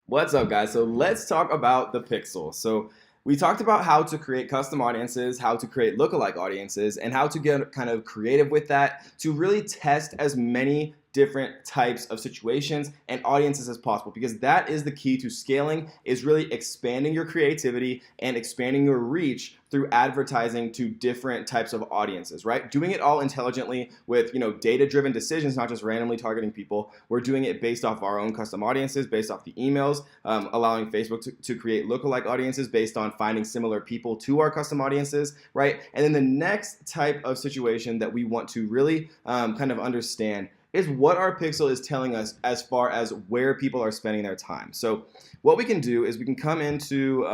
What's up, guys? So let's talk about the pixel. So we talked about how to create custom audiences, how to create lookalike audiences, and how to get kind of creative with that to really test as many different types of situations and audiences as possible, because that is the key to scaling, is really expanding your creativity and expanding your reach through advertising to different types of audiences, right? Doing it all intelligently with, data-driven decisions, not just randomly targeting people. We're doing it based off our own custom audiences, based off the emails, allowing Facebook to create lookalike audiences based on finding similar people to our custom audiences, right? And then the next type of situation that we want to really kind of understand is what our pixel is telling us as far as where people are spending their time. So what we can do is we can come into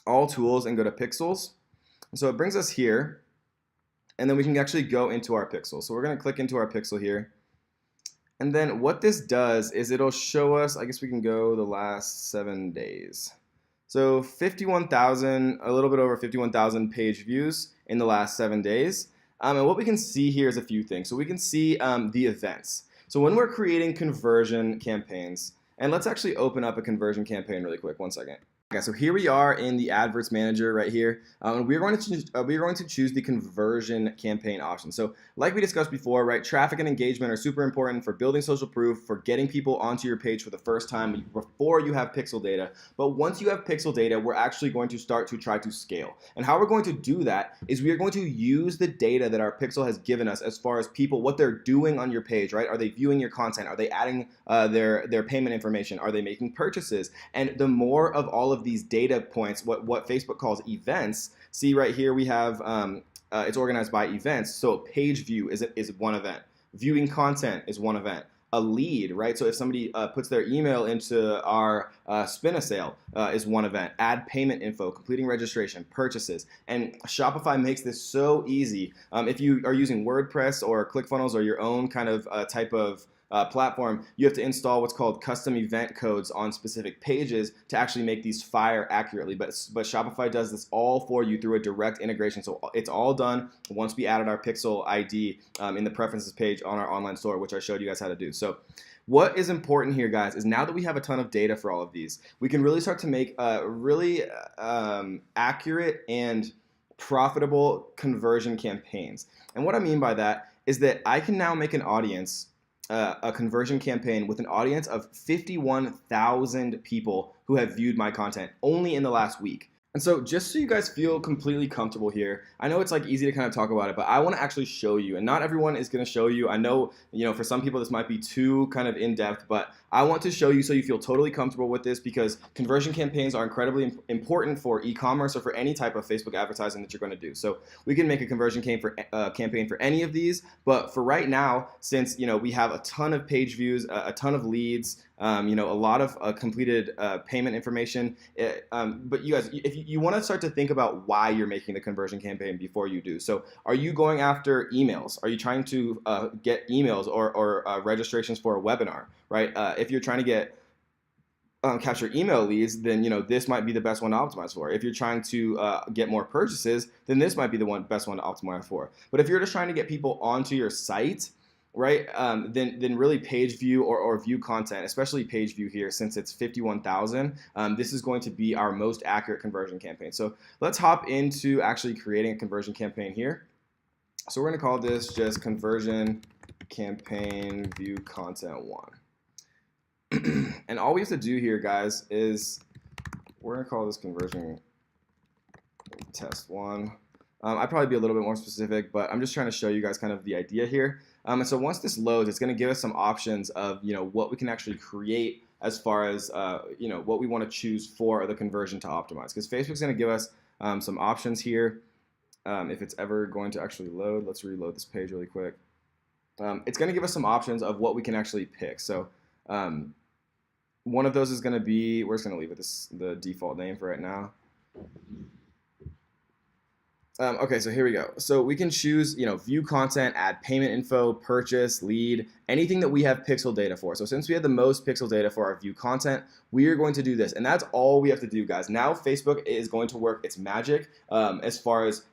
all tools and go to pixels. So it brings us here, and then we can actually go into our pixel. So we're going to click into our pixel here. And then what this does is it'll show us, I guess we can go the last 7 days. So 51,000, a little bit over 51,000 page views in the last 7 days. And what we can see here is a few things. So we can see the events. So when we're creating conversion campaigns, and let's actually open up a conversion campaign really quick. 1 second. Okay, so here we are in the Adverts Manager right here, and we're going to choose the conversion campaign option. So like we discussed before, right, traffic and engagement are super important for building social proof, for getting people onto your page for the first time before you have pixel data. But once you have pixel data, we're actually going to start to try to scale. And how we're going to do that is we are going to use the data that our pixel has given us as far as people, what they're doing on your page, right? Are they viewing your content? Are they adding their payment information? Are they making purchases? And the more of all of these data points, what Facebook calls events. See right here we have it's organized by events. So page view is one event. Viewing content is one event. A lead, right? So if somebody puts their email into our spin a sale is one event. Add payment info, completing registration, purchases. And Shopify makes this so easy. If you are using WordPress or ClickFunnels or your own kind of type of platform, you have to install what's called custom event codes on specific pages to actually make these fire accurately. But Shopify does this all for you through a direct integration. So it's all done once we added our Pixel ID in the preferences page on our online store, which I showed you guys how to do. So what is important here, guys, is now that we have a ton of data for all of these, we can really start to make really accurate and profitable conversion campaigns. And what I mean by that is that I can now make an audience, a conversion campaign with an audience of 51,000 people who have viewed my content only in the last week. And so just so you guys feel completely comfortable here, I know it's like easy to kind of talk about it, but I want to actually show you, and not everyone is going to show you. I know, for some people this might be too kind of in-depth, but I want to show you so you feel totally comfortable with this, because conversion campaigns are incredibly important for e-commerce or for any type of Facebook advertising that you're going to do. So we can make a conversion campaign for any of these, but for right now, since we have a ton of page views, a ton of leads, a lot of completed payment information. But you guys, if you want to start to think about why you're making the conversion campaign before you do. So are you going after emails? Are you trying to get emails or registrations for a webinar, right? If you're trying to get capture email leads, then this might be the best one to optimize for. If you're trying to get more purchases, then this might be the best one to optimize for. But if you're just trying to get people onto your site, right, then really page view or view content, especially page view here, since it's 51,000, this is going to be our most accurate conversion campaign. So let's hop into actually creating a conversion campaign here. So we're going to call this just conversion campaign view content 1. And all we have to do here, guys, is we're going to call this conversion test 1. I'd probably be a little bit more specific, but I'm just trying to show you guys kind of the idea here. And so once this loads, it's going to give us some options of what we can actually create as far as what we want to choose for the conversion to optimize. Because Facebook's going to give us some options here. If it's ever going to actually load, let's reload this page really quick. It's going to give us some options of what we can actually pick. So one of those is going to be, we're just going to leave it the default name for right now. Okay, so here we go. So we can choose, view content, add payment info, purchase, lead, anything that we have pixel data for. So since we have the most pixel data for our view content, we are going to do this, and that's all we have to do, guys. Now Facebook is going to work its magic as far as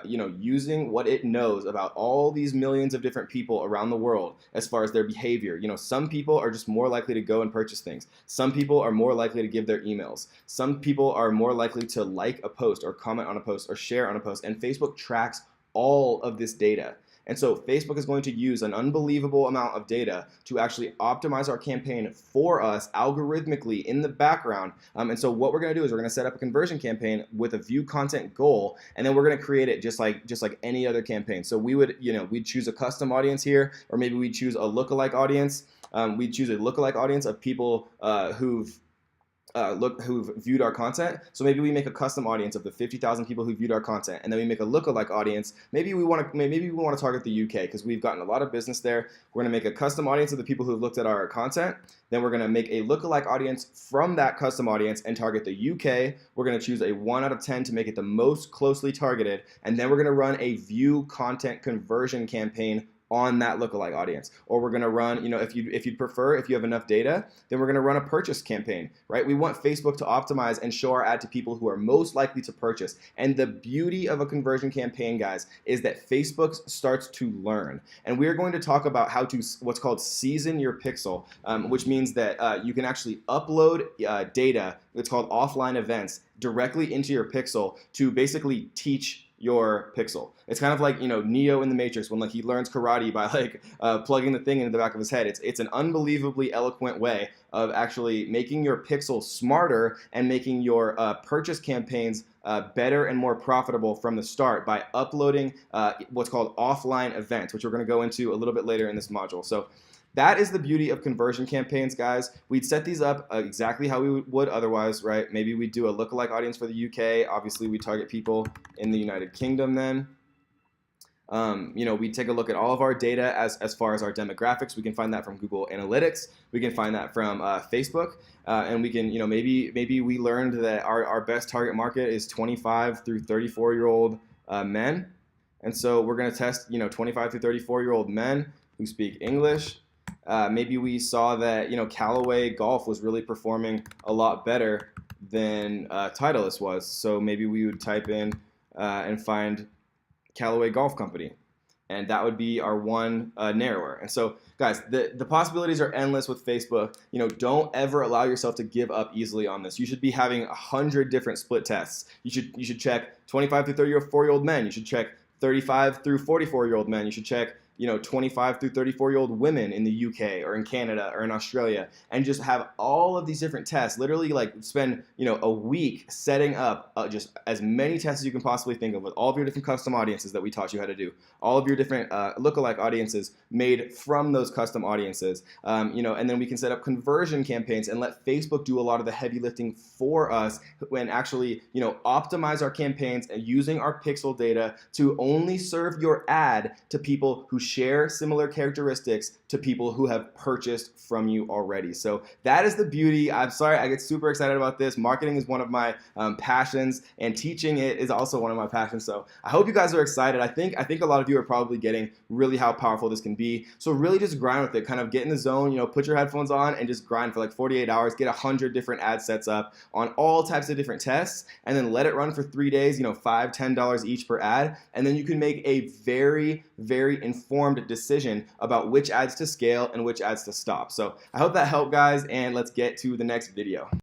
using what it knows about all these millions of different people around the world as far as their behavior. Some people are just more likely to go and purchase things. Some people are more likely to give their emails. Some people are more likely to like a post or comment on a post or share on a post, and Facebook tracks all of this data. And so Facebook is going to use an unbelievable amount of data to actually optimize our campaign for us algorithmically in the background. And so what we're going to do is we're going to set up a conversion campaign with a view content goal, and then we're going to create it just like any other campaign. So we would, we'd choose a custom audience here, or maybe we'd choose a lookalike audience. We'd choose a lookalike audience of people who've viewed our content. So maybe we make a custom audience of the 50,000 people who viewed our content, and then we make a lookalike audience. Maybe we want to target the UK because we've gotten a lot of business there. We're going to make a custom audience of the people who have looked at our content. Then we're going to make a lookalike audience from that custom audience and target the UK. We're going to choose a 1 out of 10 to make it the most closely targeted, and then we're going to run a view content conversion campaign on that lookalike audience. Or we're going to run, if you'd prefer, if you have enough data, then we're going to run a purchase campaign, right? We want Facebook to optimize and show our ad to people who are most likely to purchase. And the beauty of a conversion campaign, guys, is that Facebook starts to learn. And we're going to talk about how to what's called season your pixel, which means that you can actually upload data, it's called offline events, directly into your pixel to basically teach your pixel. It's kind of like Neo in the Matrix when he learns karate by plugging the thing into the back of his head. It's an unbelievably eloquent way of actually making your pixel smarter and making your purchase campaigns better and more profitable from the start by uploading what's called offline events, which we're going to go into a little bit later in this module. So that is the beauty of conversion campaigns, guys. We'd set these up exactly how we would otherwise, right? Maybe we'd do a lookalike audience for the UK. Obviously, we target people in the United Kingdom then. We take a look at all of our data as far as our demographics. We can find that from Google Analytics. We can find that from Facebook, and we can, maybe we learned that our best target market is 25 through 34-year-old men, and so we're going to test, 25 through 34-year-old men who speak English. Maybe we saw that Callaway Golf was really performing a lot better than Titleist was, so maybe we would type in and find Callaway Golf Company, and that would be our one narrower. And so, guys, the possibilities are endless with Facebook. Don't ever allow yourself to give up easily on this. You should be having 100 different split tests. You should check 25 through 34-year-old men. You should check 35 through 44-year-old men. You should check 25 through 34-year-old women in the UK or in Canada or in Australia, and just have all of these different tests. Literally, spend a week setting up just as many tests as you can possibly think of with all of your different custom audiences that we taught you how to do, all of your different lookalike audiences made from those custom audiences, and then we can set up conversion campaigns and let Facebook do a lot of the heavy lifting for us and actually optimize our campaigns and using our pixel data to only serve your ad to people who share similar characteristics to people who have purchased from you already. So that is the beauty. I'm sorry, I get super excited about this. Marketing is one of my passions, and teaching it is also one of my passions. So I hope you guys are excited. I think a lot of you are probably getting really how powerful this can be. So really just grind with it. Kind of get in the zone, put your headphones on and just grind for 48 hours, get 100 different ad sets up on all types of different tests, and then let it run for 3 days, $5, $10 each per ad. And then you can make a very, very informed decision about which ads to scale and which ads to stop. So I hope that helped, guys, and let's get to the next video.